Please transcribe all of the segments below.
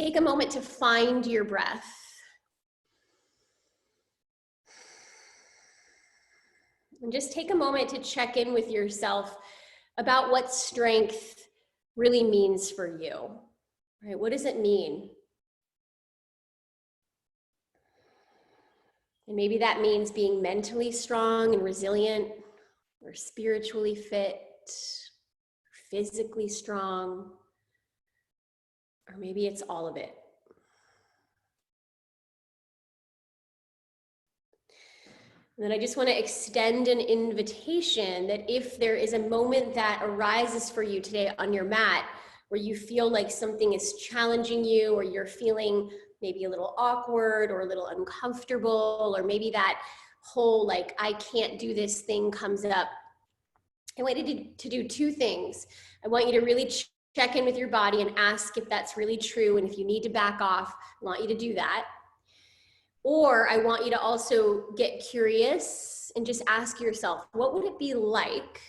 take a moment to find your breath. And just take a moment to check in with yourself about what strength really means for you, right? What does it mean? And maybe that means being mentally strong and resilient, or spiritually fit, physically strong, or maybe it's all of it. And then I just want to extend an invitation that if there is a moment that arises for you today on your mat where you feel like something is challenging you, or you're feeling maybe a little awkward or a little uncomfortable, or maybe that whole like, I can't do this thing comes up, I want you to do two things. I want you to really check in with your body and ask if that's really true. And if you need to back off, I want you to do that. Or I want you to also get curious and just ask yourself, what would it be like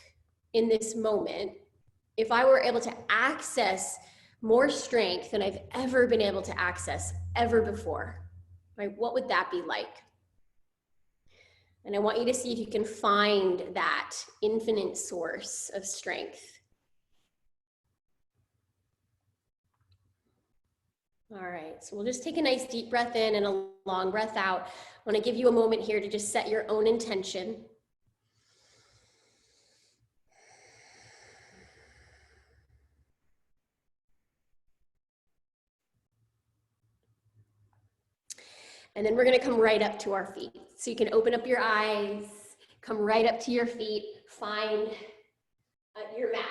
in this moment if I were able to access more strength than I've ever been able to access ever before? Right? What would that be like? And I want you to see if you can find that infinite source of strength. All right, so we'll just take a nice deep breath in and a long breath out. I want to give you a moment here to just set your own intention. And then we're going to come right up to our feet. So you can open up your eyes, come right up to your feet, find your mat.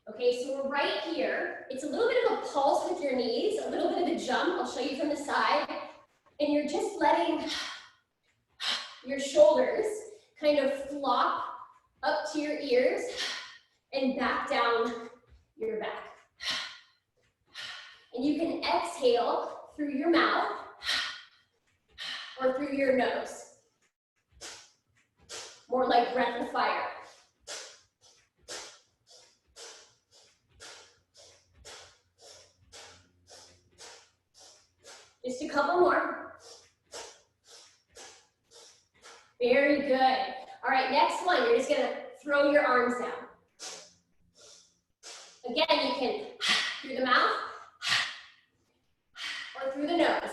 Okay, so we're right here. It's a little bit of a pulse with your knees, a little bit of a jump. I'll show you from the side. And you're just letting your shoulders kind of flop up to your ears and back down your back. And you can exhale through your mouth or through your nose. More like breath of fire. Just a couple more. Very good. All right, next one, you're just gonna throw your arms down. Again, you can through the mouth or through the nose.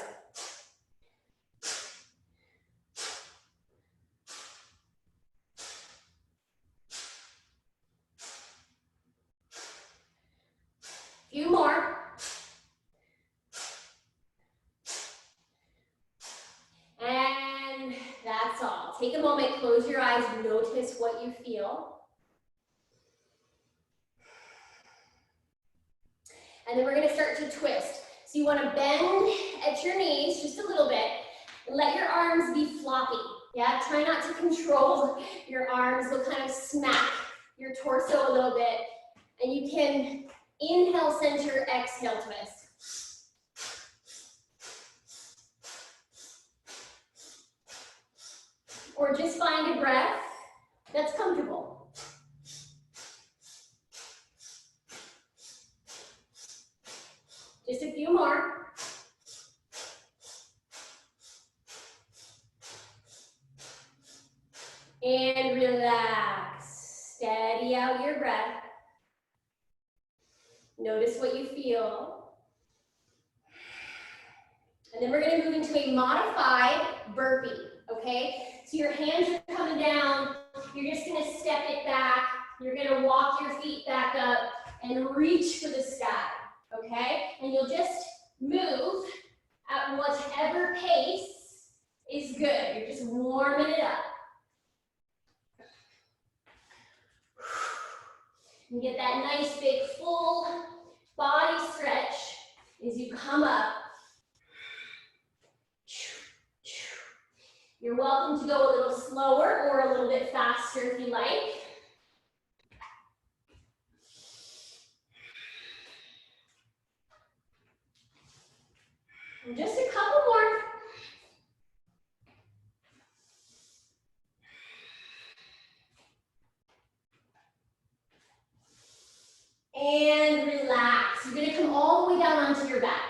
Few more. And that's all. Take a moment, close your eyes, notice what you feel. And then we're gonna start to twist. So you wanna bend at your knees just a little bit and let your arms be floppy. Yeah, try not to control your arms. They'll kind of smack your torso a little bit. And you can inhale, center, exhale, twist. Or just find a breath that's comfortable. Just a few more. And relax. Steady out your breath. Notice what you feel. And then we're going to move into a modified burpee, okay? So your hands are coming down. You're just going to step it back. You're going to walk your feet back up and reach for the sky, okay? And you'll just move at whatever pace is good. You're just warming it up. You get that nice big full body stretch as you come up. You're welcome to go a little slower or a little bit faster if you like. And just a couple more. And relax. You're going to come all the way down onto your back.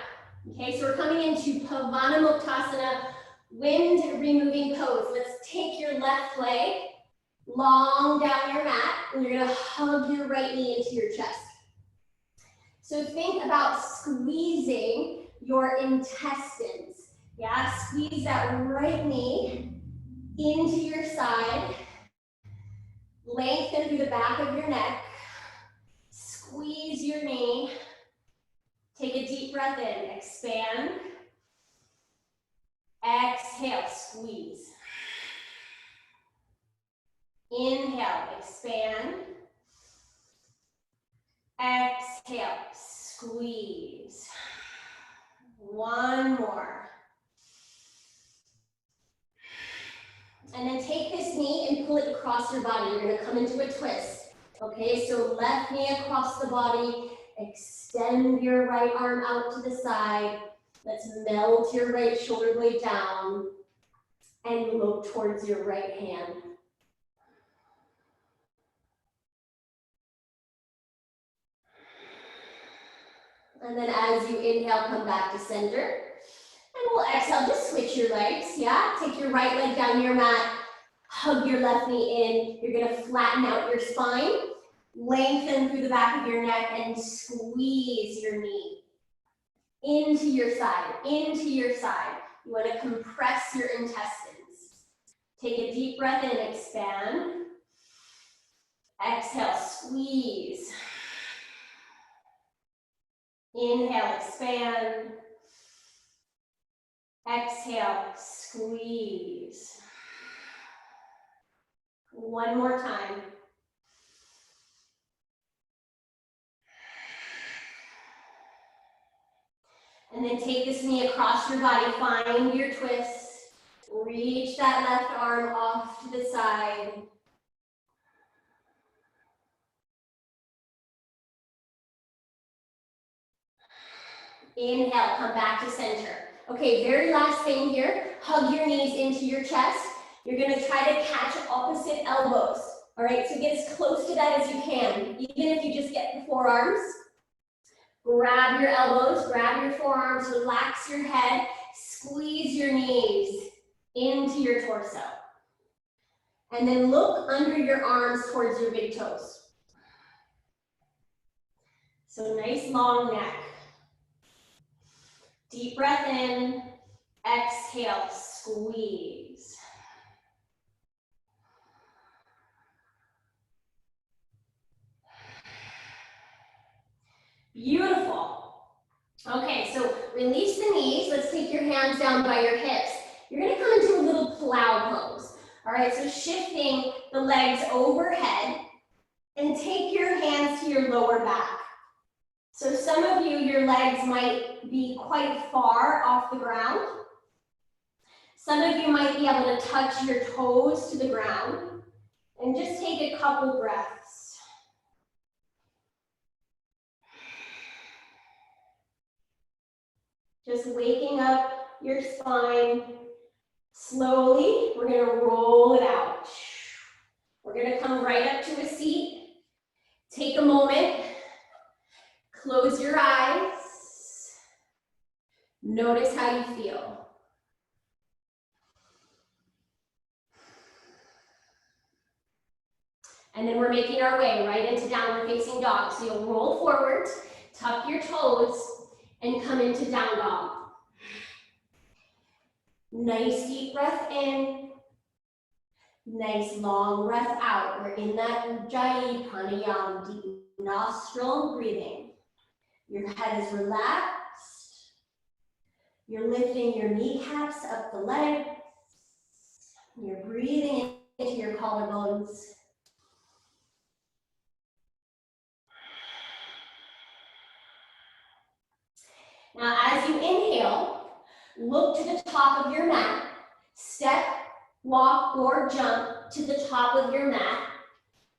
Okay, so we're coming into Pavanamuktasana, wind removing pose. Let's take your left leg long down your mat, and you're gonna hug your right knee into your chest. So think about squeezing your intestines. Yeah, squeeze that right knee into your side. Lengthen through the back of your neck. Squeeze your knee. Take a deep breath in. Expand. Exhale, squeeze. Inhale, expand. Exhale, squeeze. One more. And then take this knee and pull it across your body. You're gonna come into a twist. Okay, so left knee across the body. Extend your right arm out to the side. Let's melt your right shoulder blade down and look towards your right hand. And then as you inhale, come back to center. And we'll exhale, just switch your legs, yeah? Take your right leg down your mat, hug your left knee in. You're gonna flatten out your spine, lengthen through the back of your neck, and squeeze your knee into your side, into your side. You wanna compress your intestines. Take a deep breath in, expand. Exhale, squeeze. Inhale, expand. Exhale, squeeze. One more time. And then take this knee across your body, find your twist. Reach that left arm off to the side. Inhale, come back to center. Okay, very last thing here, hug your knees into your chest. You're gonna try to catch opposite elbows. All right, so get as close to that as you can. Even if you just get the forearms, grab your elbows, grab your forearms, relax your head, squeeze your knees into your torso. And then look under your arms towards your big toes. So nice long neck. Deep breath in, exhale, squeeze. Beautiful. Okay, so release the knees. Let's take your hands down by your hips. You're gonna come into a little plow pose. All right, so shifting the legs overhead and take your hands to your lower back. So some of you, your legs might be quite far off the ground. Some of you might be able to touch your toes to the ground. And just take a couple breaths. Just waking up your spine. Slowly, we're gonna roll it out. We're gonna come right up to a seat. Take a moment. Close your eyes. Notice how you feel. And then we're making our way right into downward facing dog. So you'll roll forward, tuck your toes, and come into down dog. Nice deep breath in. Nice long breath out. We're in that Ujjayi Pranayama, deep nostril breathing. Your head is relaxed. You're lifting your kneecaps up the legs. You're breathing into your collarbones. Now, as you inhale, look to the top of your mat. Step, walk, or jump to the top of your mat.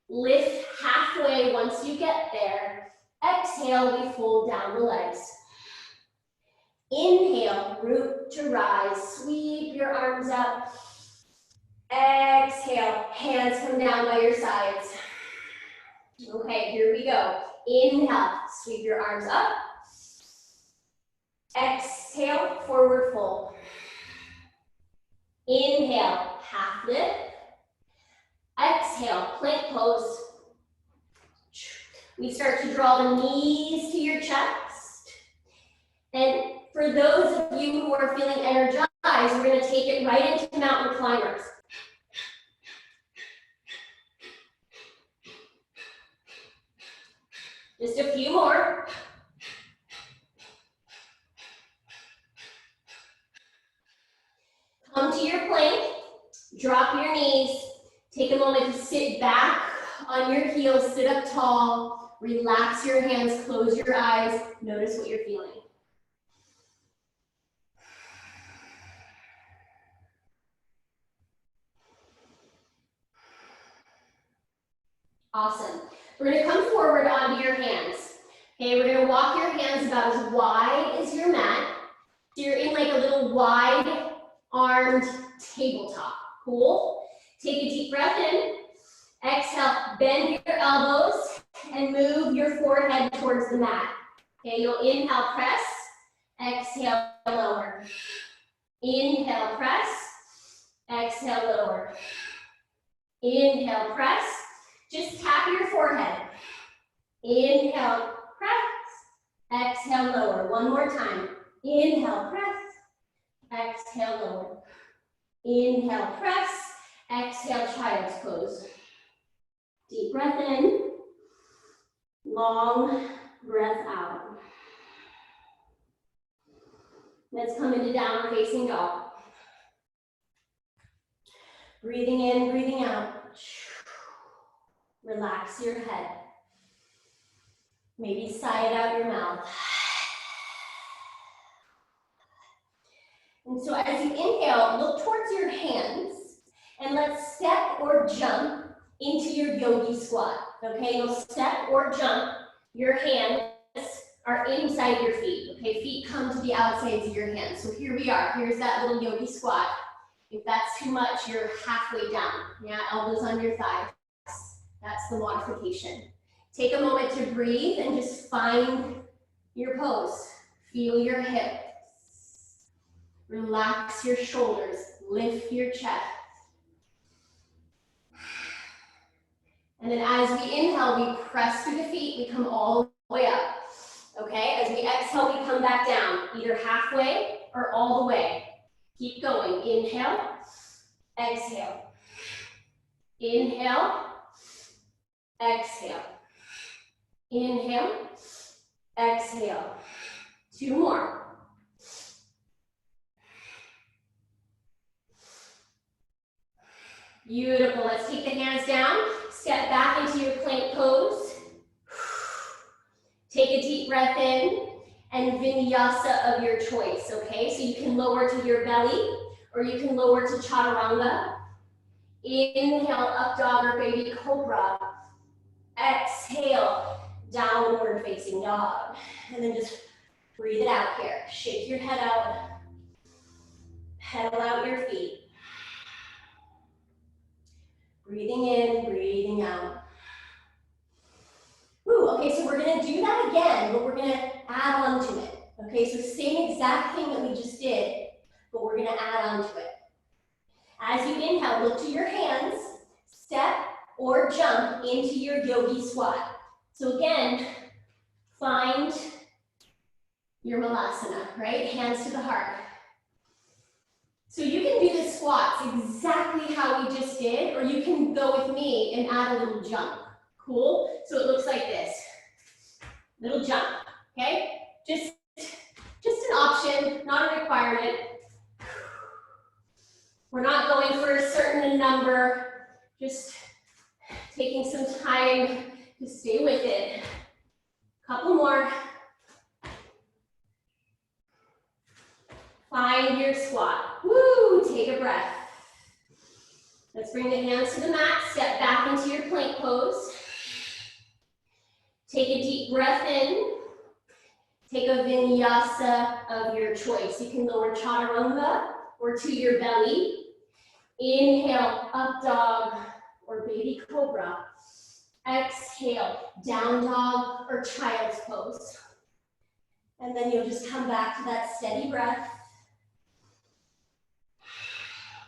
Lift halfway once you get there. Exhale, we fold down the legs. Inhale, root to rise. Sweep your arms up. Exhale, hands come down by your sides. Okay, here we go. Inhale, sweep your arms up. Exhale, forward fold. Inhale, half lift. Exhale, plank pose. We start to draw the knees to your chest. And for those of you who are feeling energized, we're going to take it right into mountain climbers. Just a few more. Come to your plank, drop your knees, take a moment to sit back on your heels, sit up tall, relax your hands, close your eyes, notice what you're feeling. Awesome. We're going to come forward onto your hands. Okay, we're going to walk your hands about as wide as your mat. So you're in like a little wide-armed tabletop. Cool? Take a deep breath in. Exhale, bend your elbows and move your forehead towards the mat. Okay, you'll inhale, press. Exhale, lower. Inhale, press. Exhale, lower. Inhale, press. Just tap your forehead. Inhale, press. Exhale, lower. One more time. Inhale, press. Exhale, lower. Inhale, press. Exhale, child's pose. Deep breath in. Long breath out. Let's come into downward facing dog. Breathing in, breathing out. Relax your head. Maybe sigh it out your mouth. And so as you inhale, look towards your hands and let's step or jump into your yogi squat. Okay, you'll step or jump. Your hands are inside your feet. Okay, feet come to the outsides of your hands. So here we are. Here's that little yogi squat. If that's too much, you're halfway down. Yeah, elbows on your thighs. That's the modification. Take a moment to breathe and just find your pose. Feel your hips. Relax your shoulders. Lift your chest. And then as we inhale, we press through the feet. We come all the way up. Okay, as we exhale, we come back down, either halfway or all the way. Keep going. Inhale, exhale. Inhale, exhale. Inhale, exhale. Two more. Beautiful. Let's take the hands down. Step back into your plank pose. Take a deep breath in and vinyasa of your choice, okay? So you can lower to your belly or you can lower to chaturanga. Inhale, up dog or baby cobra. Exhale, downward facing dog. And then just breathe it out here. Shake your head out. Pedal out your feet. Breathing in, breathing out. Ooh, okay, so we're gonna do that again, but we're gonna add on to it. Okay, so same exact thing that we just did, but we're gonna add on to it. As you inhale, look to your hands, step or jump into your yogi squat. So again, find your malasana, right? Hands to the heart. So you can do the squats exactly how we just did, or you can go with me and add a little jump. Cool? So it looks like this. Little jump, okay? Just an option, not a requirement. We're not going for a certain number, just taking some time to stay with it. Couple more. Find your squat. Woo, take a breath. Let's bring the hands to the mat, step back into your plank pose. Take a deep breath in. Take a vinyasa of your choice. You can lower chaturanga or to your belly. Inhale, up dog or baby cobra. Exhale, down dog or child's pose. And then you'll just come back to that steady breath.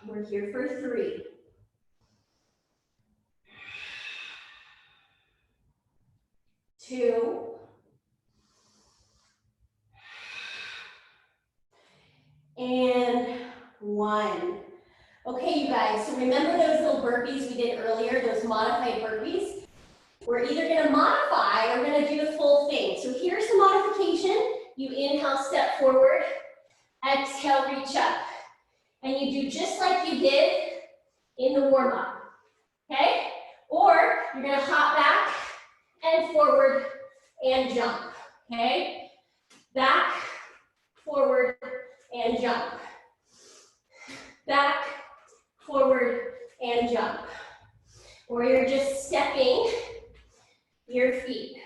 We're here for 3. 2. And 1. Okay, you guys, so remember those little burpees we did earlier, those modified burpees? We're either gonna modify or gonna do the full thing. So here's the modification. You inhale, step forward, exhale, reach up. And you do just like you did in the warm-up, okay? Or you're gonna hop back and forward and jump, okay? Back, forward, and jump. Back, forward, and jump. Or you're just stepping your feet.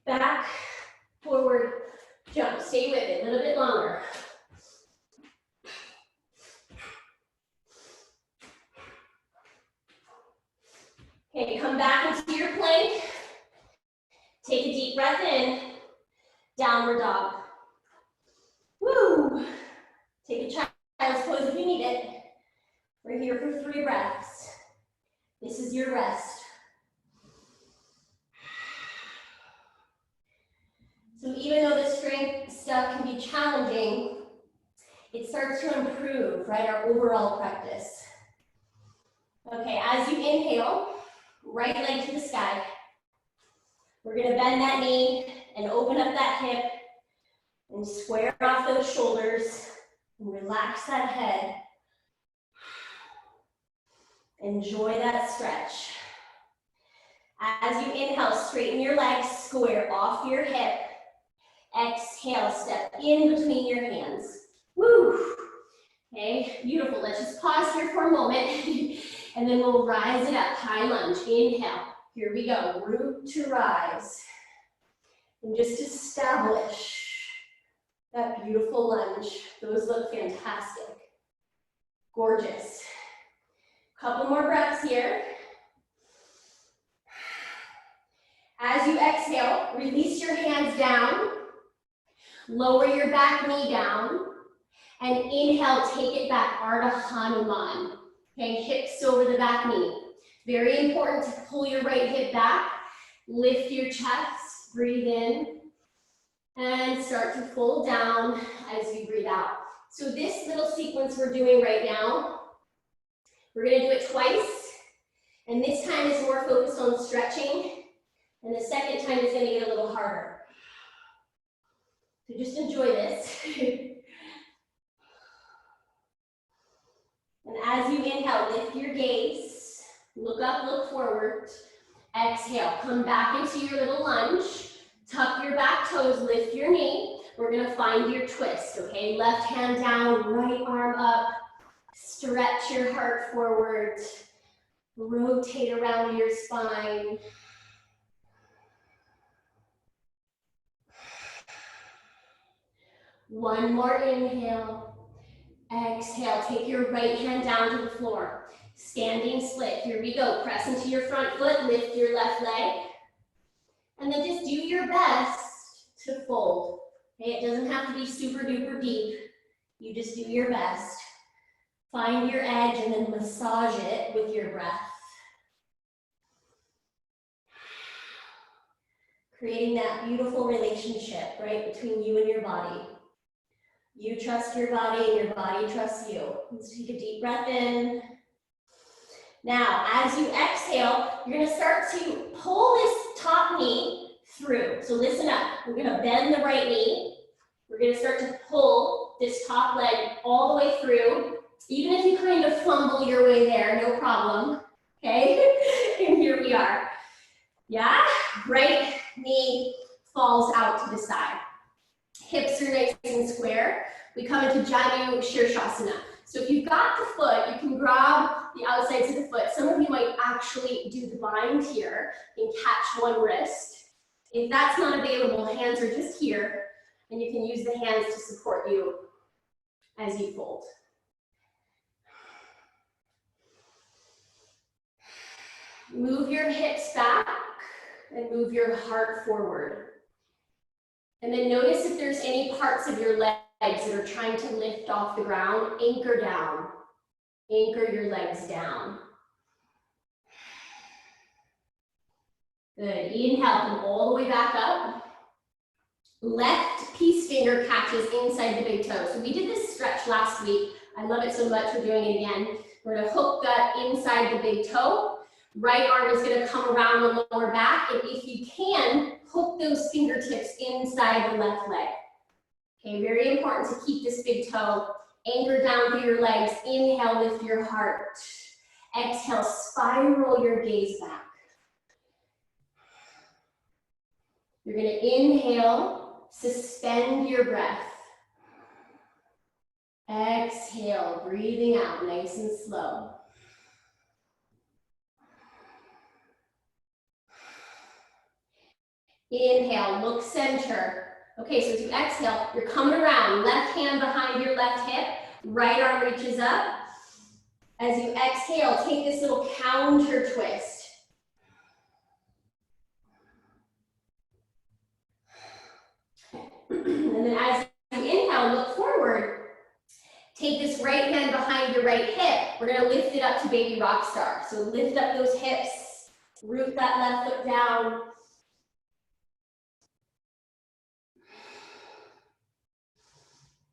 Back, forward, jump. Stay with it a little bit longer. Okay, come back into your plank. Take a deep breath in. Downward dog. Woo! Take a child's pose if you need it. We're here for 3 breaths. This is your rest. So even though the strength stuff can be challenging, it starts to improve, right, our overall practice. Okay, as you inhale, right leg to the sky. We're gonna bend that knee and open up that hip and square off those shoulders and relax that head. Enjoy that stretch. As you inhale, straighten your legs, square off your hip. Exhale, step in between your hands. Woo! Okay, beautiful. Let's just pause here for a moment and then we'll rise it up. High lunge, inhale. Here we go, root to rise. And just establish that beautiful lunge. Those look fantastic. Gorgeous. Couple more breaths here. As you exhale, release your hands down. Lower your back knee down. And inhale, take it back, Ardha Hanuman. Okay, hips over the back knee. Very important to pull your right hip back. Lift your chest, breathe in. And start to fold down as you breathe out. So this little sequence we're doing right now, we're gonna do it twice. And this time is more focused on stretching. And the second time is gonna get a little harder. So just enjoy this. And as you inhale, lift your gaze. Look up, look forward. Exhale, come back into your little lunge. Tuck your back toes, lift your knee. We're gonna find your twist, okay? Left hand down, right arm up. Stretch your heart forward. Rotate around your spine. One more inhale. Exhale, take your right hand down to the floor. Standing split, here we go. Press into your front foot, lift your left leg. And then just do your best to fold. Okay, it doesn't have to be super duper deep. You just do your best. Find your edge and then massage it with your breath. Creating that beautiful relationship, right, between you and your body. You trust your body and your body trusts you. Let's take a deep breath in. Now, as you exhale, you're gonna start to pull this top knee through. So listen up, we're gonna bend the right knee. We're gonna start to pull this top leg all the way through. Even if you kind of fumble your way there, no problem, okay? And here we are. Yeah, right knee falls out to the side. Hips are nice and square. We come into Janu Shirshasana. So if you've got the foot, you can grab the outsides of the foot. Some of you might actually do the bind here and catch one wrist. If that's not available, hands are just here, and you can use the hands to support you as you fold. Move your hips back and move your heart forward. And then notice if there's any parts of your legs that are trying to lift off the ground, anchor down. Anchor your legs down. Good, inhale, come all the way back up. Left peace finger catches inside the big toe. So we did this stretch last week. I love it so much, we're doing it again. We're gonna hook that inside the big toe. Right arm is gonna come around the lower back, and if you can, hook those fingertips inside the left leg. Okay, very important to keep this big toe anchored down through your legs. Inhale, lift your heart. Exhale, spiral your gaze back. You're gonna inhale, suspend your breath. Exhale, breathing out nice and slow. Inhale, look center. Okay, so as you exhale, you're coming around, left hand behind your left hip, right arm reaches up. As you exhale, take this little counter twist. And then as you inhale, look forward. Take this right hand behind your right hip. We're gonna lift it up to baby rock star. So lift up those hips, root that left foot down.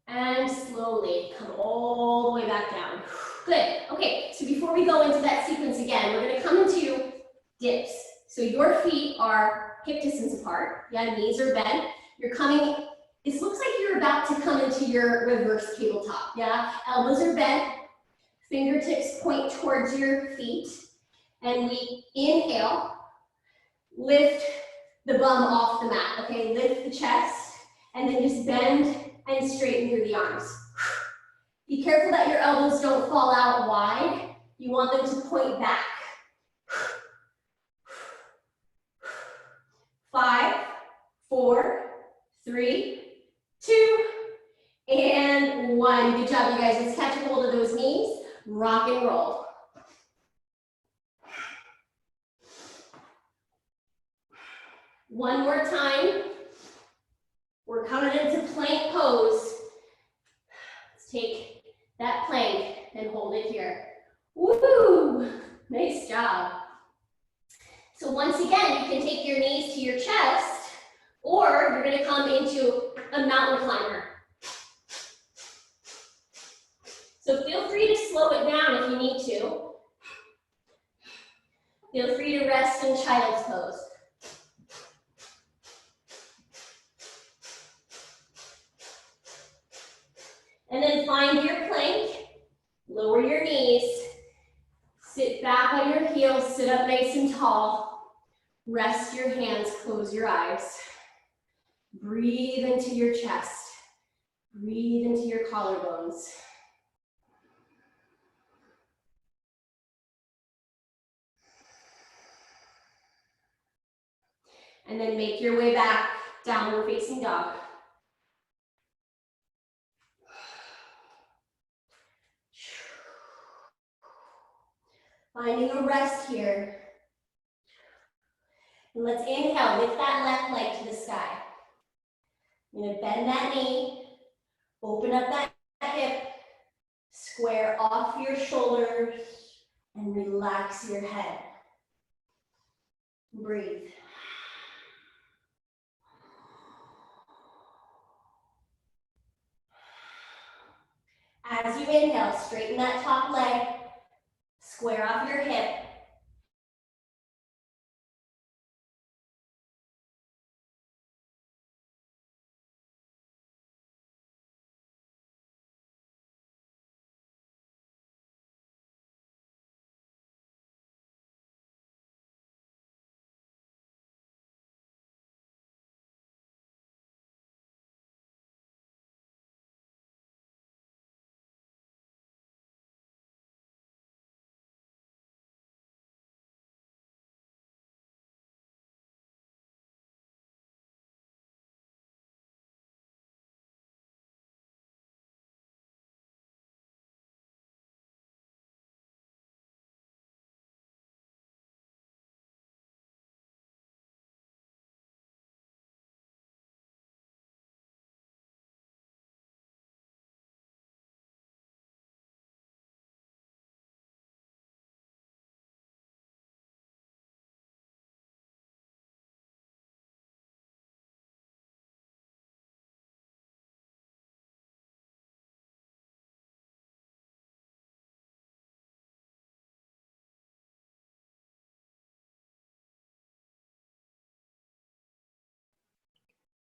And slowly come all the way back down. Good, okay, so before we go into that sequence again, we're gonna come into dips. So your feet are hip distance apart, yeah, knees are bent. You're coming, this looks like you're about to come into your reverse tabletop, yeah? Elbows are bent, fingertips point towards your feet, and we inhale, lift the bum off the mat, okay? Lift the chest, and then just bend and straighten through the arms. Be careful that your elbows don't fall out wide. You want them to point back. 5, 4, 3, 2, and 1. Good job, you guys. Let's catch a hold of those knees. Rock and roll. One more time. We're coming into plank pose. Let's take that plank and hold it here. Woo! Nice job. So once again, you can take your knees to your chest, or you're going to come into a mountain climber. So feel free to slow it down if you need to. Feel free to rest in child's pose. And then find your plank, lower your knees, sit back on your heels, sit up nice and tall, rest your hands, close your eyes. Breathe into your chest, breathe into your collarbones. And then make your way back, downward facing dog. Finding a rest here. And let's inhale, lift that left leg to the sky. You're gonna bend that knee, open up that hip, square off your shoulders, and relax your head. Breathe. As you inhale, straighten that top leg, square off your hip,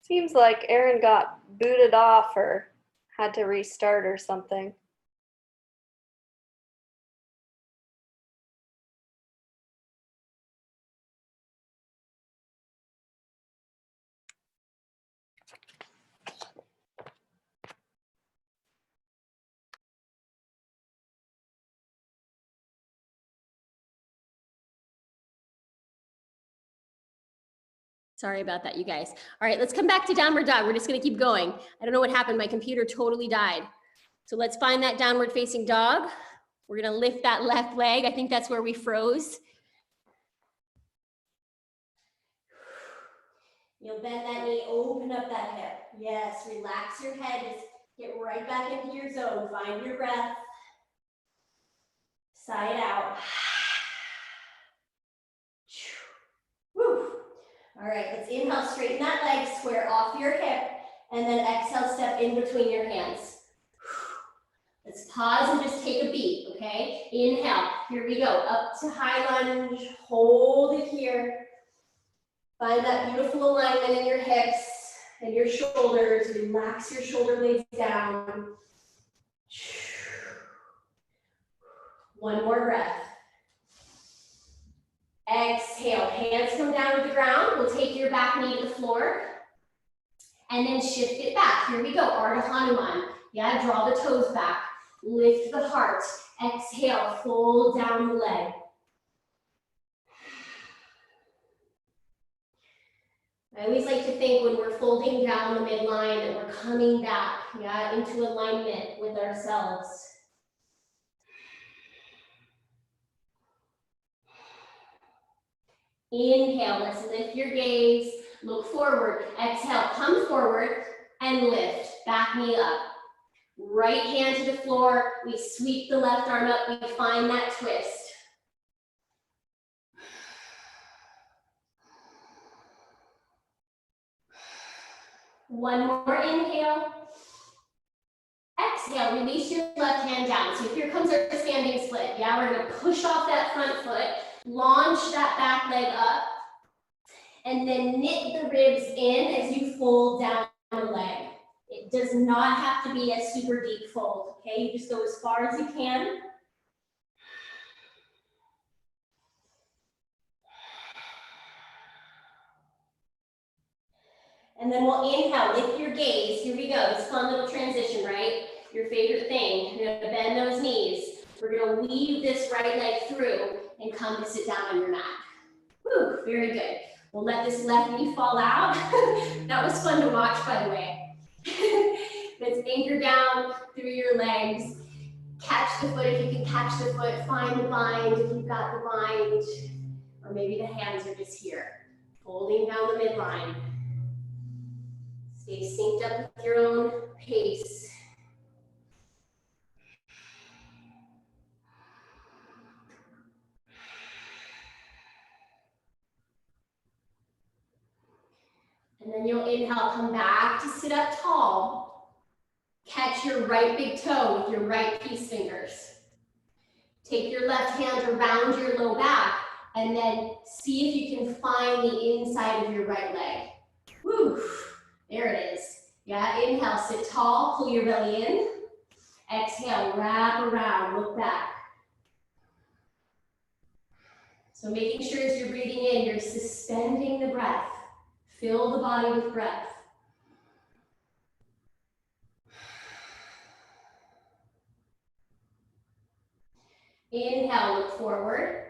Seems like Aaron got booted off or had to restart or something. Sorry about that, you guys. All right, let's come back to downward dog. We're just gonna keep going. I don't know what happened. My computer totally died. So let's find that downward facing dog. We're gonna lift that left leg. I think that's where we froze. You'll bend that knee, open up that hip. Yes, relax your head. Just get right back into your zone. Find your breath. Sigh it out. Woo. All right, let's inhale, straighten that leg, square off your hip, and then exhale, step in between your hands. Let's pause and just take a beat, okay? Inhale, here we go, up to high lunge, hold it here. Find that beautiful alignment in your hips and your shoulders. Relax your shoulder blades down. One more breath. Exhale, hands come down to the ground. We'll take your back knee to the floor and then shift it back. Here we go, Ardha Hanuman. Yeah, draw the toes back. Lift the heart. Exhale, fold down the leg. I always like to think when we're folding down the midline that we're coming back, yeah, into alignment with ourselves. Inhale, let's lift your gaze, look forward. Exhale, come forward and lift, back knee up. Right hand to the floor, we sweep the left arm up, we find that twist. One more inhale. Exhale, release your left hand down. So here comes our standing split. Yeah, we're gonna push off that front foot, launch that back leg up, and then knit the ribs in as you fold down the leg. It does not have to be a super deep fold, okay? You just go as far as you can. And then we'll inhale, lift your gaze. Here we go, this fun little transition, right? Your favorite thing. You're gonna bend those knees. We're gonna weave this right leg through and come to sit down on your mat. Whew, very good. We'll let this left knee fall out. That was fun to watch, by the way. Let's anchor down through your legs. Catch the foot if you can catch the foot. Find the bind if you've got the bind. Or maybe the hands are just here. Folding down the midline. Stay synced up with your own pace. And then you'll inhale, come back to sit up tall. Catch your right big toe with your right peace fingers. Take your left hand around your low back and then see if you can find the inside of your right leg. Woo, there it is. Yeah, inhale, sit tall, pull your belly in. Exhale, wrap around, look back. So making sure as you're breathing in, you're suspending the breath. Fill the body with breath. Inhale, look forward.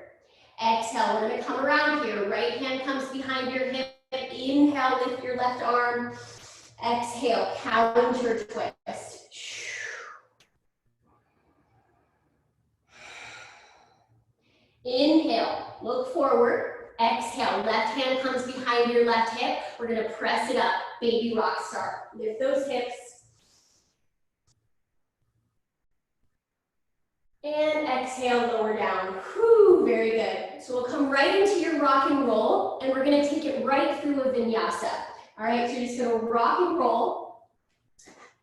Exhale, we're gonna come around here. Right hand comes behind your hip. Inhale, lift your left arm. Exhale, counter twist. Inhale, look forward. Exhale, left hand comes behind your left hip. We're gonna press it up, baby rock star. Lift those hips. And exhale, lower down. Whew, very good. So we'll come right into your rock and roll, and we're gonna take it right through a vinyasa. All right, so you're just gonna rock and roll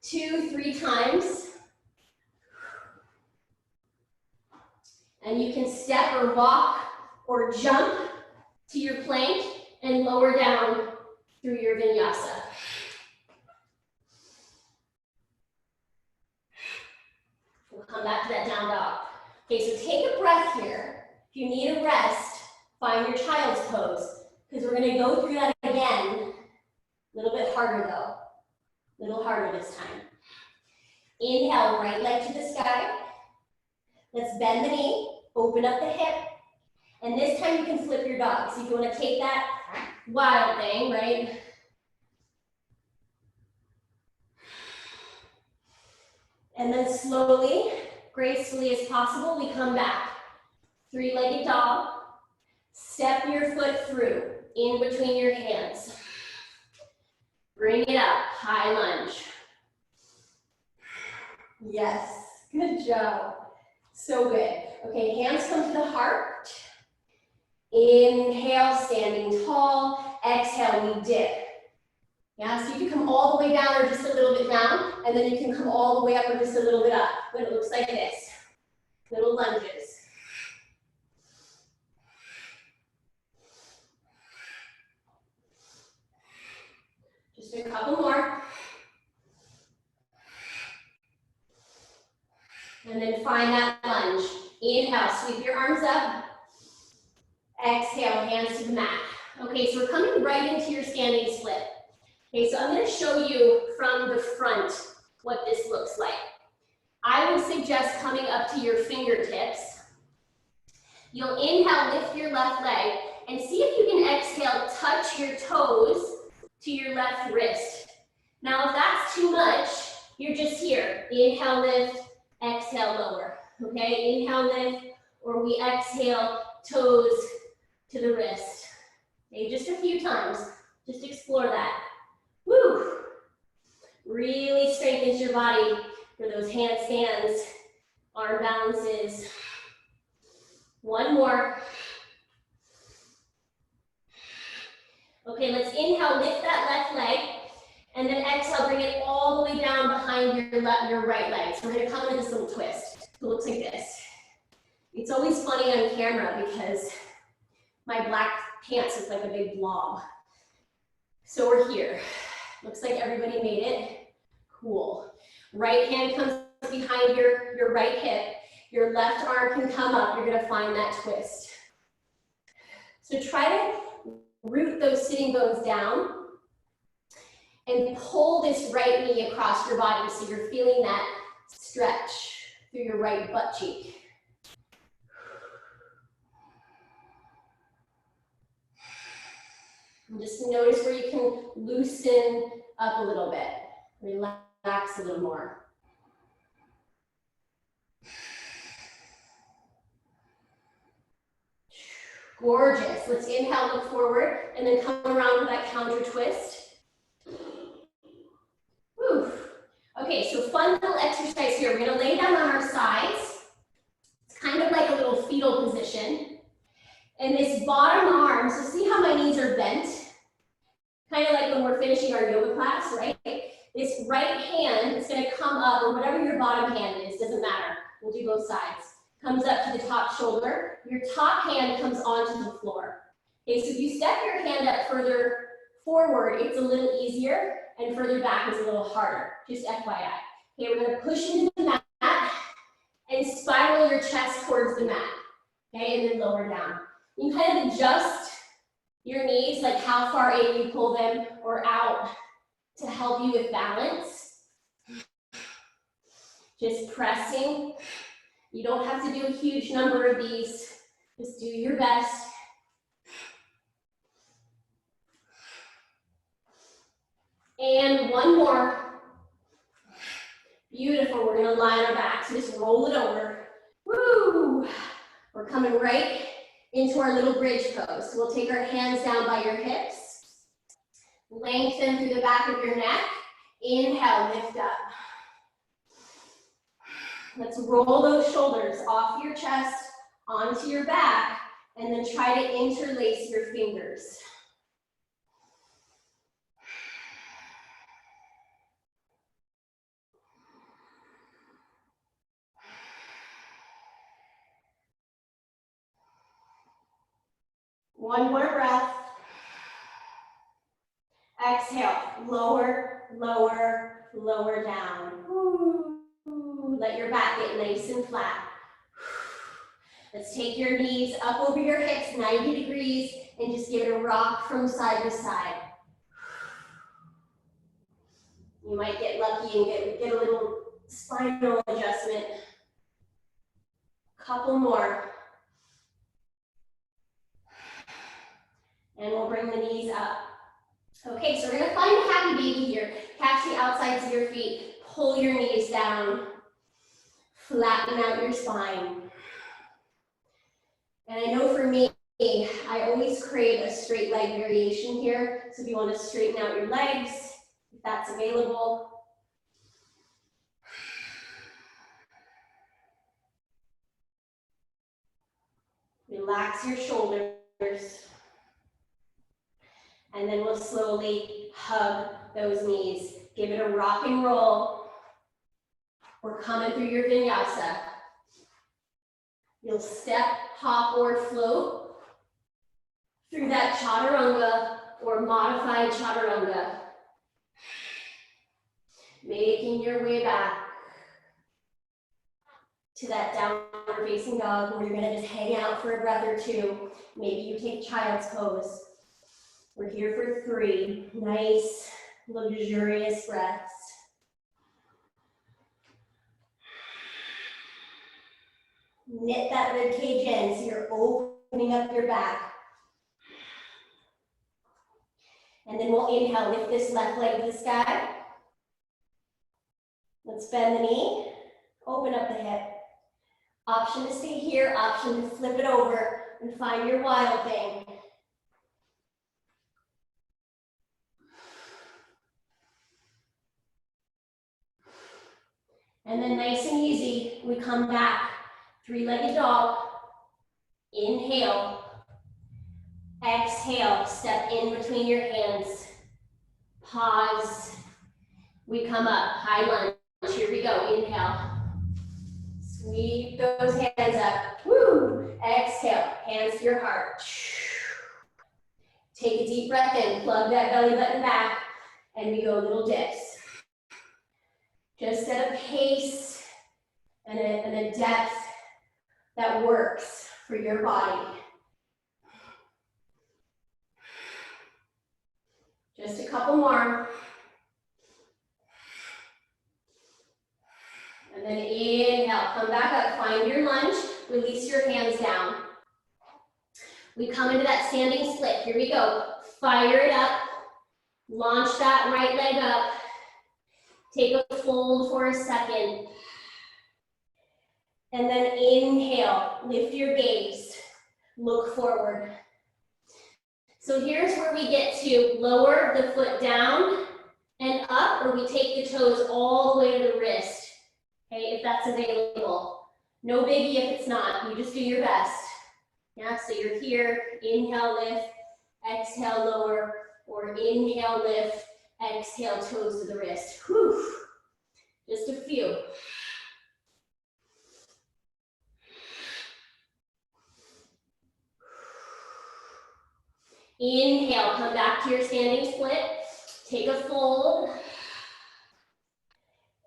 2-3 times. And you can step or walk or jump to your plank and lower down through your vinyasa. Come back to that down dog. Okay, so take a breath here. If you need a rest, find your child's pose, because we're gonna go through that again. A little bit harder though. A little harder this time. Inhale, right leg to the sky. Let's bend the knee, open up the hip, and this time you can flip your dog. So if you want to take that wild thing, right? And then slowly, gracefully as possible, we come back. Three-legged dog. Step your foot through, in between your hands. Bring it up, high lunge. Yes, good job. So good. Okay, hands come to the heart. Inhale, standing tall. Exhale, we dip. Yeah, so you can come all the way down or just a little bit down, and then you can come all the way up or just a little bit up. But it looks like this. Little lunges. Just a couple more. And then find that lunge. Inhale, sweep your arms up. Exhale, hands to the mat. Okay, so we're coming right into your standing split. Okay, so I'm going to show you from the front what this looks like. I would suggest coming up to your fingertips. You'll inhale, lift your left leg, and see if you can exhale, touch your toes to your left wrist. Now, if that's too much, you're just here. Inhale, lift, exhale, lower. Okay, inhale, lift, or we exhale, toes to the wrist. Okay, just a few times. Just explore that. Woo! Really strengthens your body for those handstands, arm balances. One more. Okay, let's inhale, lift that left leg, and then exhale, bring it all the way down behind your right leg. So we're gonna come into this little twist. It looks like this. It's always funny on camera because my black pants look like a big blob. So we're here. Looks like everybody made it. Cool. Right hand comes behind your right hip. Your left arm can come up. You're gonna find that twist. So try to root those sitting bones down and pull this right knee across your body so you're feeling that stretch through your right butt cheek. And just notice where you can loosen up a little bit, relax a little more. Gorgeous. Let's inhale, look forward, and then come around with that counter twist. Woo. Okay, so fun little exercise here. We're gonna lay down on our sides. It's kind of like a little fetal position. And this bottom arm, so see how my knees are bent? Kind of like when we're finishing our yoga class, right? This right hand is gonna come up, or whatever your bottom hand is, doesn't matter. We'll do both sides. Comes up to the top shoulder. Your top hand comes onto the floor. Okay, so if you step your hand up further forward, it's a little easier, and further back is a little harder, just FYI. Okay, we're gonna push into the mat and spiral your chest towards the mat. Okay, and then lower down. You can kind of adjust your knees, like how far in you pull them or out to help you with balance. Just pressing. You don't have to do a huge number of these. Just do your best. And one more. Beautiful. We're gonna lie on our back. So just roll it over. Woo! We're coming right into our little bridge pose. So we'll take our hands down by your hips. Lengthen through the back of your neck. Inhale, lift up. Let's roll those shoulders off your chest, onto your back, and then try to interlace your fingers. One more breath. Exhale, lower, lower, lower down. Ooh, Let your back get nice and flat. Let's take your knees up over your hips, 90 degrees, and just give it a rock from side to side. You might get lucky and get a little spinal adjustment. Couple more. And we'll bring the knees up. Okay, so we're gonna find a happy baby here. Catch the outsides of your feet. Pull your knees down. Flatten out your spine. And I know for me, I always crave a straight leg variation here. So if you want to straighten out your legs, if that's available. Relax your shoulders. And then we'll slowly hug those knees. Give it a rock and roll. We're coming through your vinyasa. You'll step, hop, or float through that chaturanga or modified chaturanga. Making your way back to that downward facing dog where you're gonna just hang out for a breath or two. Maybe you take child's pose. We're here for 3 nice, luxurious breaths. Knit that rib cage in so you're opening up your back. And then we'll inhale, lift this left leg to the sky. Let's bend the knee, open up the hip. Option to stay here, option to flip it over and find your wild thing. And then nice and easy, we come back, 3-legged dog. Inhale, exhale, step in between your hands. Pause, we come up, high lunge, here we go, inhale. Sweep those hands up, woo! Exhale, hands to your heart. Take a deep breath in, plug that belly button back, and we go little dips. Just at a pace and a depth that works for your body. Just a couple more. And then inhale, come back up, find your lunge, release your hands down. We come into that standing split, here we go. Fire it up, launch that right leg up. Take a fold for a second. And then inhale, lift your gaze, look forward. So here's where we get to lower the foot down and up, or we take the toes all the way to the wrist, okay, if that's available. No biggie if it's not, you just do your best. Yeah, so you're here, inhale, lift, exhale, lower, or inhale, lift, exhale, toes to the wrist. Whew. Just a few. Inhale, come back to your standing split. Take a fold.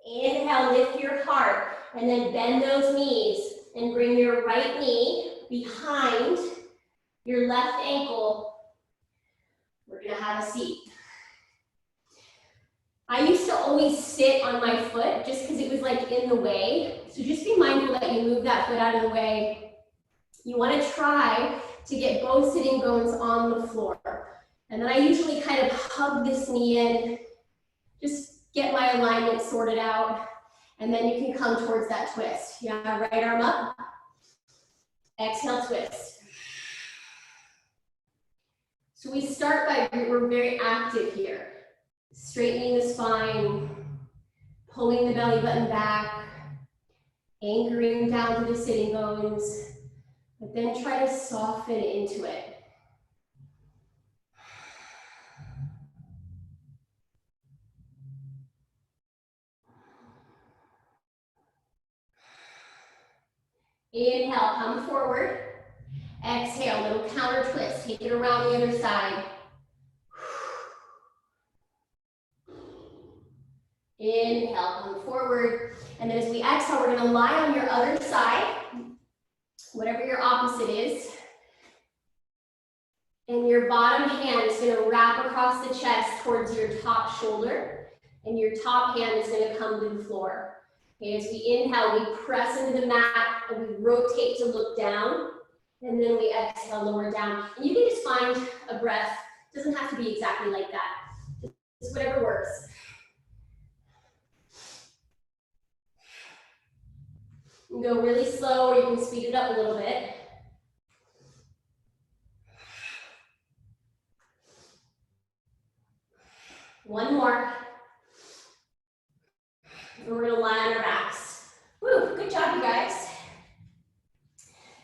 Inhale, lift your heart, and then bend those knees and bring your right knee behind your left ankle. We're gonna have a seat. I used to always sit on my foot just because it was like in the way. So just be mindful that you move that foot out of the way. You want to try to get both sitting bones on the floor. And then I usually kind of hug this knee in, just get my alignment sorted out. And then you can come towards that twist. Yeah, right arm up. Exhale, twist. So we start by, we're very active here. Straightening the spine, pulling the belly button back, anchoring down to the sitting bones, but then try to soften into it. Inhale, come forward. Exhale, little counter twist. Take it around the other side. Inhale, come forward. And then as we exhale, we're gonna lie on your other side, whatever your opposite is. And your bottom hand is gonna wrap across the chest towards your top shoulder, and your top hand is gonna come to the floor. Okay, as we inhale, we press into the mat, and we rotate to look down, and then we exhale, lower down. And you can just find a breath. It doesn't have to be exactly like that. Just whatever works. You can go really slow, or you can speed it up a little bit. One more. And we're gonna lie on our backs. Woo, good job, you guys.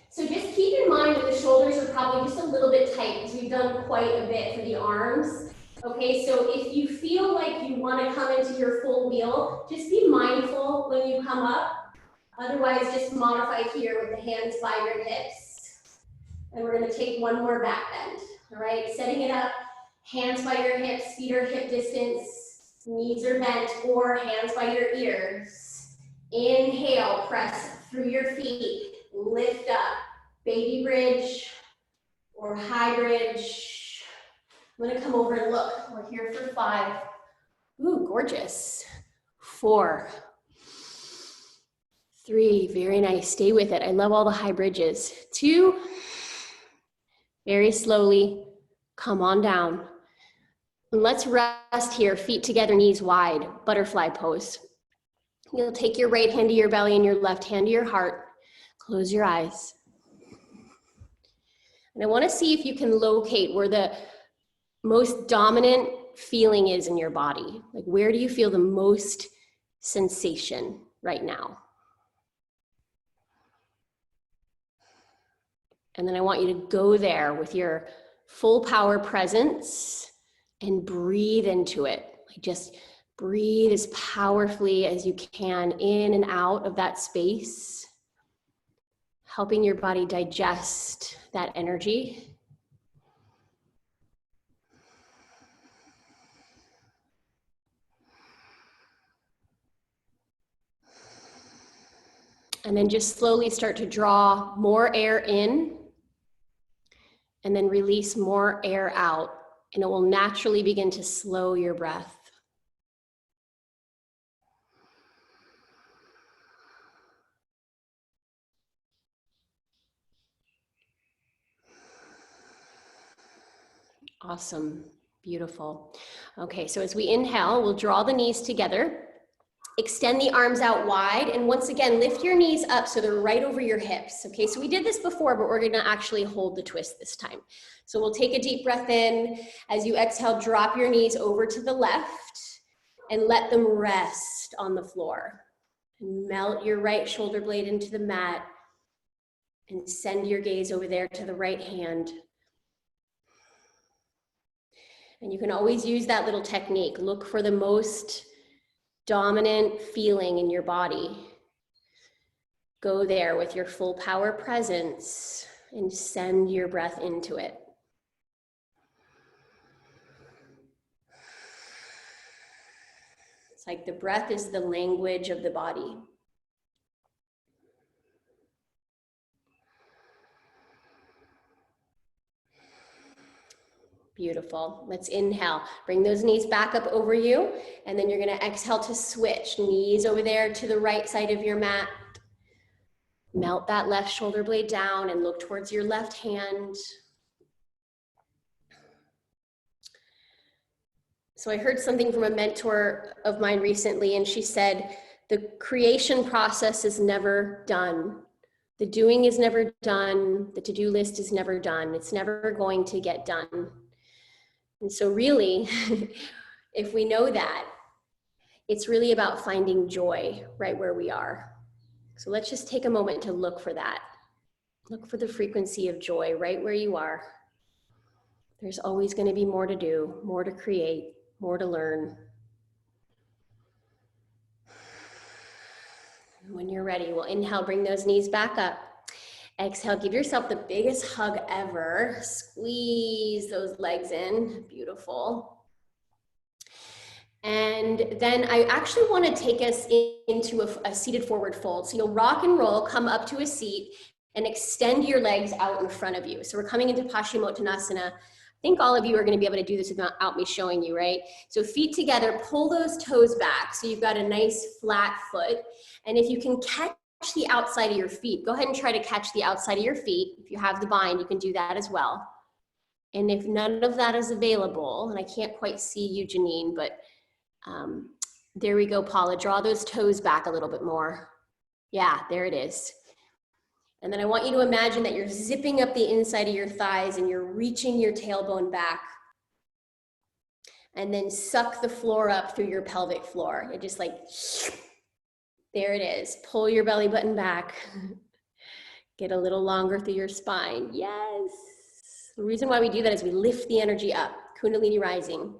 So just keep in mind that the shoulders are probably just a little bit tight because we've done quite a bit for the arms. Okay, so if you feel like you wanna come into your full wheel, just be mindful when you come up. Otherwise, just modify here with the hands by your hips. And we're gonna take one more back bend. All right, setting it up, hands by your hips, feet are hip distance, knees are bent, or hands by your ears. Inhale, press through your feet, lift up, baby bridge or high bridge. I'm gonna come over and look. We're here for 5. Ooh, gorgeous. 4, 3, very nice. Stay with it. I love all the high bridges. 2, very slowly, come on down. And let's rest here, feet together, knees wide, butterfly pose. You'll take your right hand to your belly and your left hand to your heart. Close your eyes. And I want to see if you can locate where the most dominant feeling is in your body. Like, where do you feel the most sensation right now? And then I want you to go there with your full power presence and breathe into it. Like, just breathe as powerfully as you can in and out of that space, helping your body digest that energy. And then just slowly start to draw more air in and then release more air out. And it will naturally begin to slow your breath. Awesome, beautiful. Okay, so as we inhale, we'll draw the knees together. Extend the arms out wide, and once again, lift your knees up so they're right over your hips. Okay, so we did this before, but we're gonna actually hold the twist this time. So we'll take a deep breath in. As you exhale, drop your knees over to the left and let them rest on the floor. And melt your right shoulder blade into the mat and send your gaze over there to the right hand. And you can always use that little technique. Look for the most dominant feeling in your body. Go there with your full power presence and send your breath into it. It's like the breath is the language of the body. Beautiful. Let's inhale. Bring those knees back up over you, and then you're going to exhale to switch. Knees over there to the right side of your mat. Melt that left shoulder blade down and look towards your left hand. So I heard something from a mentor of mine recently, and she said, the creation process is never done. The doing is never done. The to-do list is never done. It's never going to get done. And so really, if we know that, it's really about finding joy right where we are. So let's just take a moment to look for that. Look for the frequency of joy right where you are. There's always going to be more to do, more to create, more to learn. When you're ready, we'll inhale, bring those knees back up. Exhale, give yourself the biggest hug ever. Squeeze those legs in, beautiful. And then I actually want to take us into a seated forward fold. So you'll rock and roll, come up to a seat, and extend your legs out in front of you. So we're coming into Paschimottanasana. I think all of you are going to be able to do this without me showing you, right? So feet together, pull those toes back so you've got a nice flat foot. And if you can catch the outside of your feet, go ahead and try to catch the outside of your feet. If you have the bind, you can do that as well. And if none of that is available, and I can't quite see you, Janine, but there we go, Paula. Draw those toes back a little bit more. Yeah, there it is. And then I want you to imagine that you're zipping up the inside of your thighs and you're reaching your tailbone back. And then suck the floor up through your pelvic floor. It just like, there it is. Pull your belly button back. Get a little longer through your spine. Yes. The reason why we do that is we lift the energy up. Kundalini rising.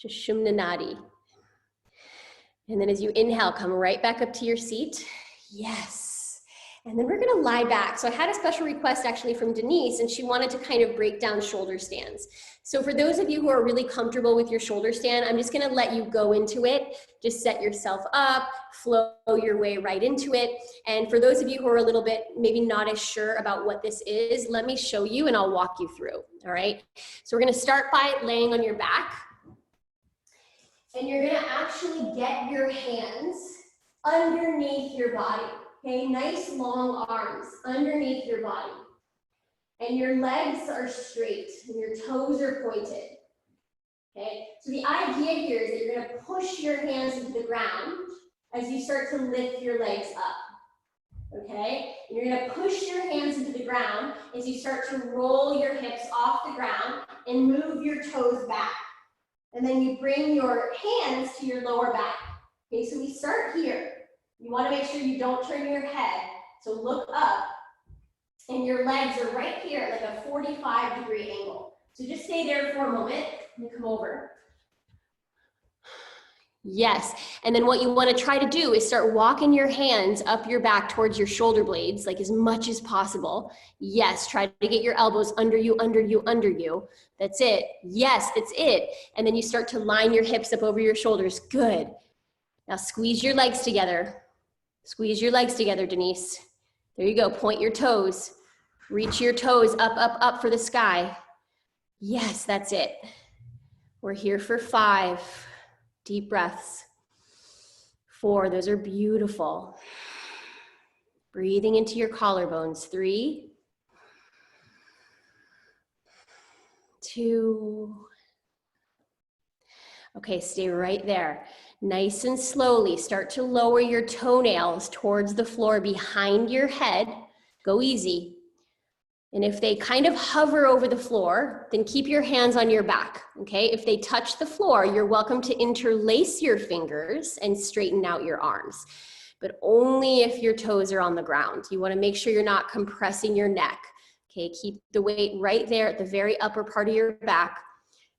Sushumna Nadi. And then as you inhale, come right back up to your seat. Yes. And then we're gonna lie back. So I had a special request actually from Denise, and she wanted to kind of break down shoulder stands. So for those of you who are really comfortable with your shoulder stand, I'm just gonna let you go into it. Just set yourself up, flow your way right into it. And for those of you who are a little bit maybe not as sure about what this is, let me show you and I'll walk you through, all right? So we're gonna start by laying on your back. And you're gonna actually get your hands underneath your body, okay? Nice long arms underneath your body. And your legs are straight and your toes are pointed, okay? So the idea here is that you're gonna push your hands into the ground as you start to lift your legs up, okay? And you're gonna push your hands into the ground as you start to roll your hips off the ground and move your toes back. And then you bring your hands to your lower back. Okay, so we start here. You want to make sure you don't turn your head. So look up, and your legs are right here at like a 45-degree angle. So just stay there for a moment and come over. Yes, and then what you want to try to do is start walking your hands up your back towards your shoulder blades, like as much as possible. Yes, try to get your elbows under you, under you, under you. That's it. Yes, that's it. And then you start to line your hips up over your shoulders. Good. Now squeeze your legs together. Squeeze your legs together, Denise. There you go. Point your toes. Reach your toes up, up, up for the sky. Yes, that's it. We're here for 5. Deep breaths. 4, those are beautiful. Breathing into your collarbones. 3, 2. Okay, stay right there. Nice and slowly start to lower your toenails towards the floor behind your head. Go easy. And if they kind of hover over the floor, then keep your hands on your back, okay? If they touch the floor, you're welcome to interlace your fingers and straighten out your arms, but only if your toes are on the ground. You wanna make sure you're not compressing your neck, okay? Keep the weight right there at the very upper part of your back,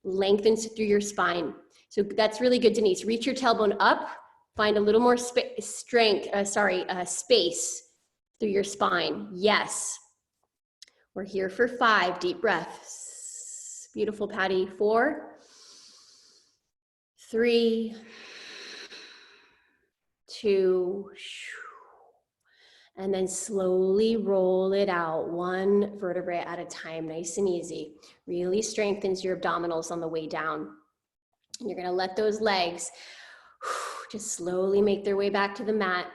lengthens through your spine. So that's really good, Denise. Reach your tailbone up, find a little more space through your spine. Yes. We're here for 5 deep breaths. Beautiful, Patty. 4, 3, 2, and then slowly roll it out 1 vertebrae at a time, nice and easy. Really strengthens your abdominals on the way down. And you're gonna let those legs just slowly make their way back to the mat.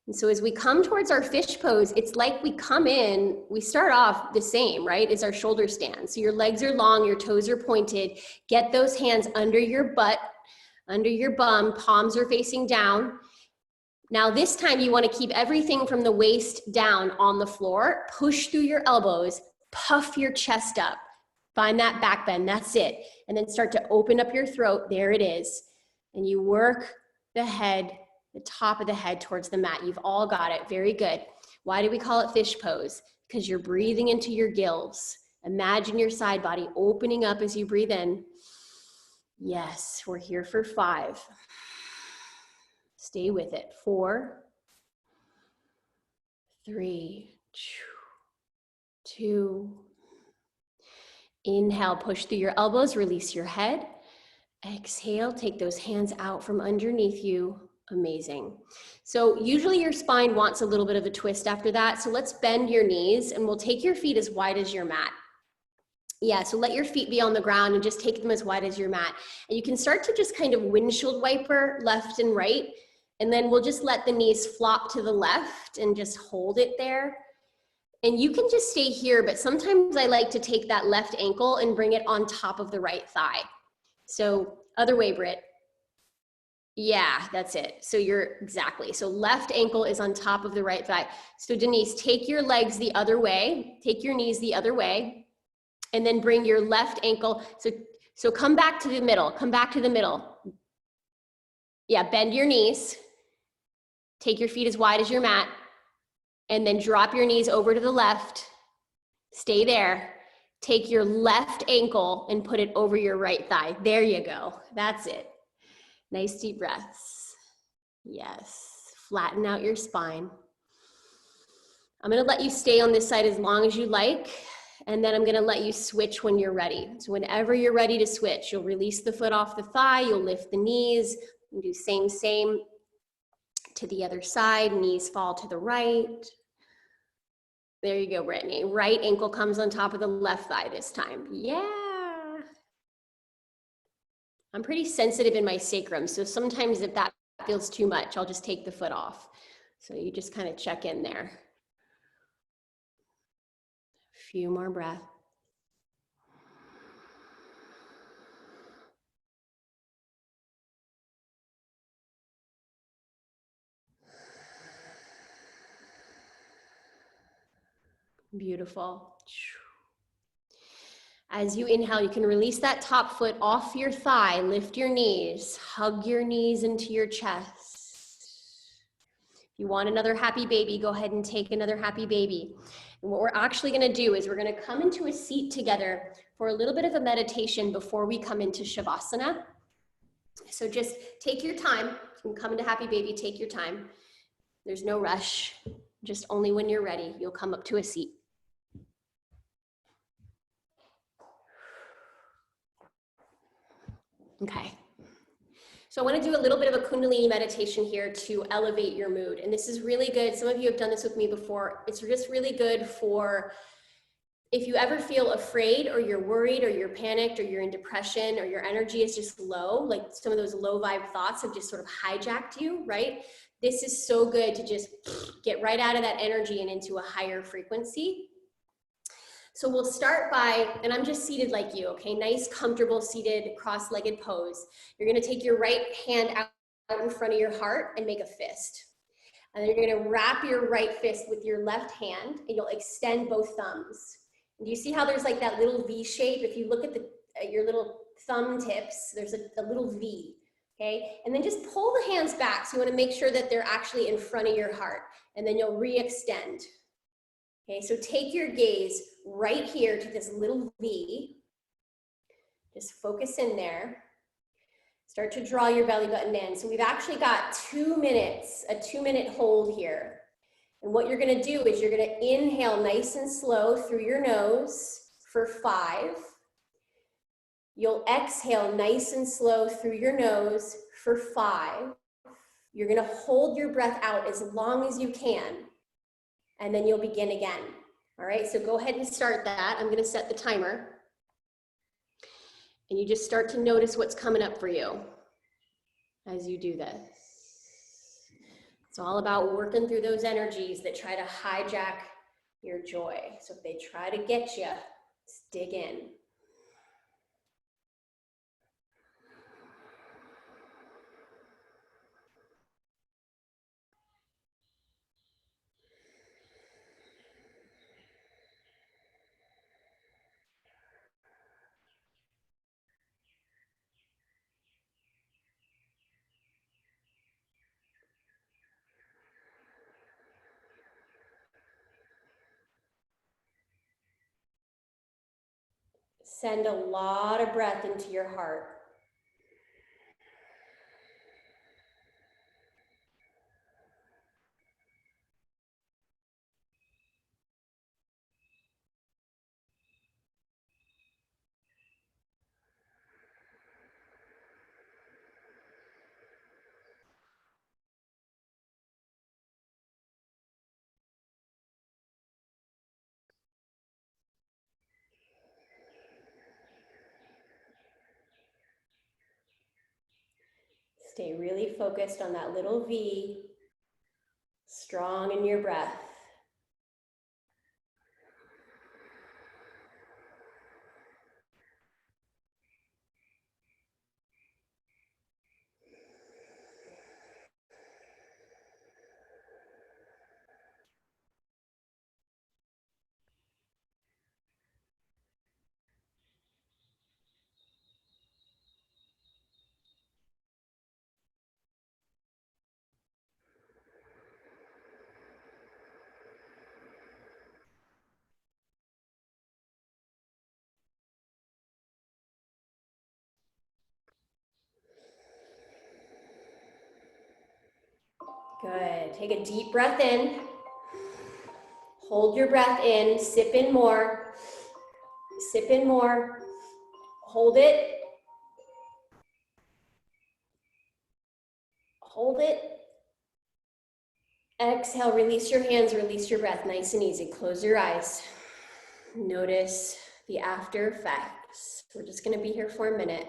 And so as we come towards our fish pose, it's like we come in, we start off the same, right, as our shoulder stand. So your legs are long, your toes are pointed. Get those hands under your butt, under your bum, palms are facing down. Now this time you want to keep everything from the waist down on the floor. Push through your elbows, puff your chest up. Find that back bend, that's it. And then start to open up your throat, there it is. And you work the head, the top of the head towards the mat. You've all got it, very good. Why do we call it fish pose? Because you're breathing into your gills. Imagine your side body opening up as you breathe in. Yes, we're here for 5. Stay with it. 4, 3, 2. Inhale, push through your elbows, release your head. Exhale, take those hands out from underneath you. Amazing. So usually your spine wants a little bit of a twist after that. So let's bend your knees and we'll take your feet as wide as your mat. Yeah, so let your feet be on the ground and just take them as wide as your mat. And you can start to just kind of windshield wiper left and right. And then we'll just let the knees flop to the left and just hold it there. And you can just stay here, but sometimes I like to take that left ankle and bring it on top of the right thigh. So other way, Britt. Yeah, that's it. So you're exactly. So left ankle is on top of the right thigh. So Denise, take your legs the other way, take your knees the other way, and then bring your left ankle. So come back to the middle, come back to the middle. Yeah, bend your knees. Take your feet as wide as your mat, and then drop your knees over to the left. Stay there. Take your left ankle and put it over your right thigh. There you go. That's it. Nice deep breaths. Yes. Flatten out your spine. I'm going to let you stay on this side as long as you like, and then I'm going to let you switch when you're ready. So whenever you're ready to switch, you'll release the foot off the thigh, you'll lift the knees, and do same to the other side, knees fall to the right. There you go, Brittany. Right ankle comes on top of the left thigh this time. Yeah. I'm pretty sensitive in my sacrum, so sometimes if that feels too much, I'll just take the foot off. So you just kind of check in there. A few more breaths. Beautiful. As you inhale, you can release that top foot off your thigh, lift your knees, hug your knees into your chest. If you want another happy baby, go ahead and take another happy baby. And what we're actually gonna do is we're gonna come into a seat together for a little bit of a meditation before we come into Shavasana. So just take your time. You can come into happy baby, take your time. There's no rush. Just only when you're ready, you'll come up to a seat. Okay. So I want to do a little bit of a Kundalini meditation here to elevate your mood. And this is really good. Some of you have done this with me before. It's just really good for if you ever feel afraid or you're worried or you're panicked or you're in depression or your energy is just low, like some of those low vibe thoughts have just sort of hijacked you, right? This is so good to just get right out of that energy and into a higher frequency. So we'll start by, and I'm just seated like you, okay? Nice, comfortable, seated, cross-legged pose. You're gonna take your right hand out in front of your heart and make a fist. And then you're gonna wrap your right fist with your left hand and you'll extend both thumbs. And do you see how there's like that little V shape? If you look at your little thumb tips, there's a little V, okay? And then just pull the hands back. So you wanna make sure that they're actually in front of your heart. And then you'll re-extend. Okay, so take your gaze right here to this little V. Just focus in there. Start to draw your belly button in. So we've actually got 2 minutes, a 2-minute hold here. And what you're gonna do is you're gonna inhale nice and slow through your nose for 5. You'll exhale nice and slow through your nose for 5. You're gonna hold your breath out as long as you can. And then you'll begin again. All right, so go ahead and start that. I'm gonna set the timer. And you just start to notice what's coming up for you as you do this. It's all about working through those energies that try to hijack your joy. So if they try to get you, just dig in. Send a lot of breath into your heart. Stay really focused on that little V, strong in your breath. Good. Take a deep breath in. Hold your breath in. Sip in more. Sip in more. Hold it. Hold it. Exhale, release your hands, release your breath. Nice and easy. Close your eyes. Notice the after effects. We're just going to be here for a minute.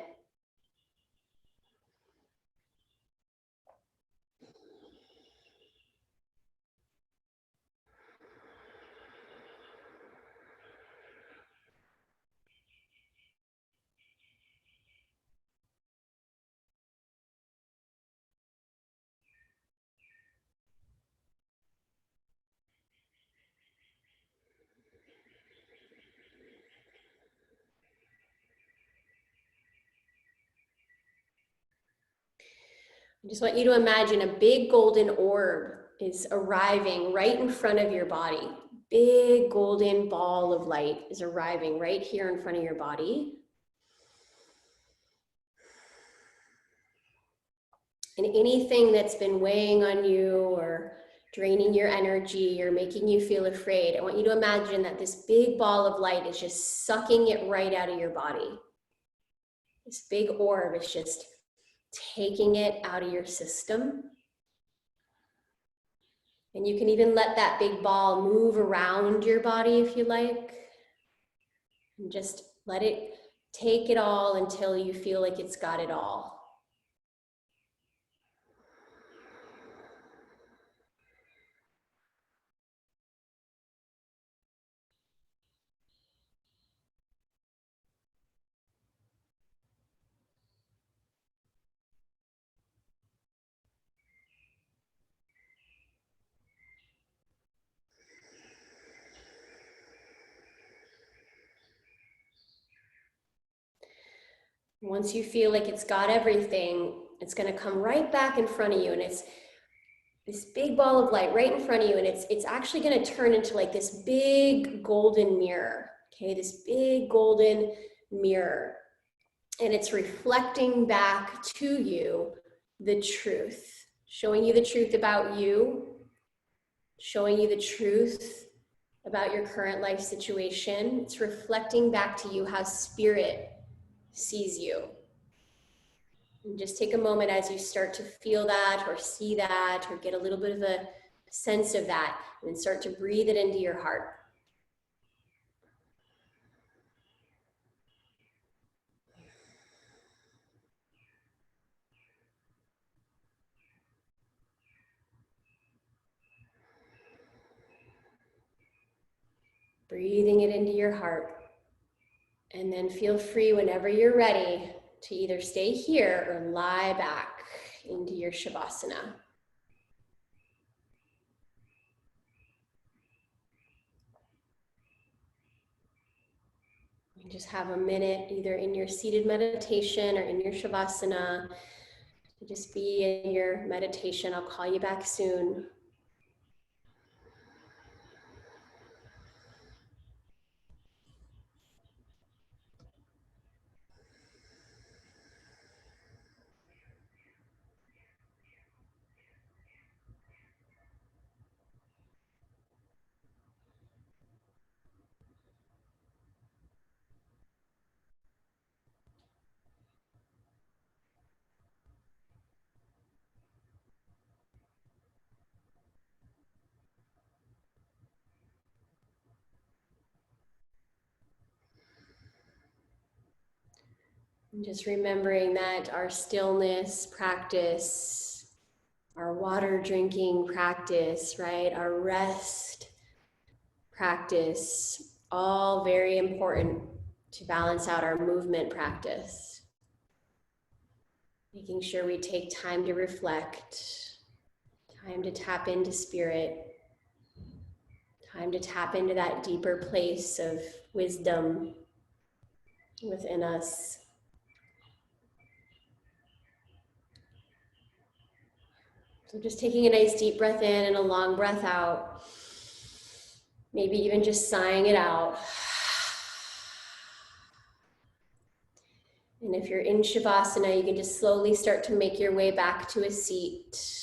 I just want you to imagine a big golden orb is arriving right in front of your body. Big golden ball of light is arriving right here in front of your body. And anything that's been weighing on you or draining your energy or making you feel afraid, I want you to imagine that this big ball of light is just sucking it right out of your body. This big orb is just taking it out of your system. And you can even let that big ball move around your body if you like. And just let it take it all until you feel like it's got it all. Once you feel like it's got everything, it's going to come right back in front of you, and it's this big ball of light right in front of you, and it's actually going to turn into like this big golden mirror. Okay, this big golden mirror, and it's reflecting back to you the truth, showing you the truth about you, showing you the truth about your current life situation. It's reflecting back to you how spirit sees you. And just take a moment as you start to feel that or see that or get a little bit of a sense of that, and then start to breathe it into your heart. Breathing it into your heart. And then feel free whenever you're ready to either stay here or lie back into your Shavasana. You just have a minute either in your seated meditation or in your Shavasana to just be in your meditation. I'll call you back soon. And just remembering that our stillness practice, our water drinking practice, right? Our rest practice, all very important to balance out our movement practice. Making sure we take time to reflect, time to tap into spirit, time to tap into that deeper place of wisdom within us. So just taking a nice deep breath in and a long breath out. Maybe even just sighing it out. And if you're in Shavasana, you can just slowly start to make your way back to a seat.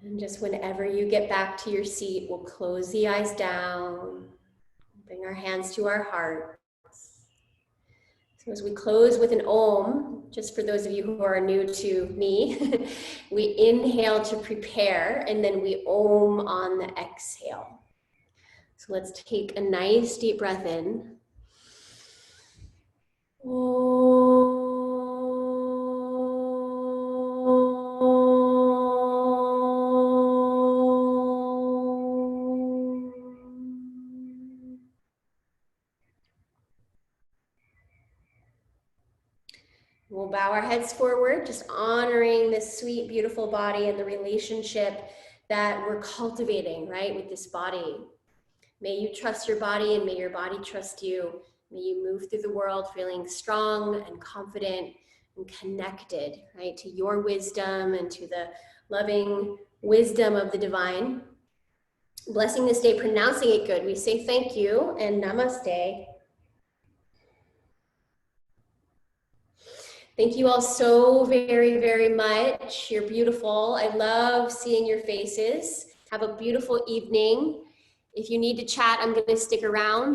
And just whenever you get back to your seat, we'll close the eyes down, bring our hands to our hearts. So as we close with an Om, just for those of you who are new to me, we inhale to prepare and then we Om on the exhale. So let's take a nice deep breath in. We'll bow our heads forward, just honoring this sweet, beautiful body and the relationship that we're cultivating, right, with this body. May you trust your body and may your body trust you. May you move through the world feeling strong and confident and connected, right, to your wisdom and to the loving wisdom of the divine. Blessing this day, pronouncing it good. We say thank you and namaste. Thank you all so very, very much. You're beautiful. I love seeing your faces. Have a beautiful evening. If you need to chat, I'm going to stick around.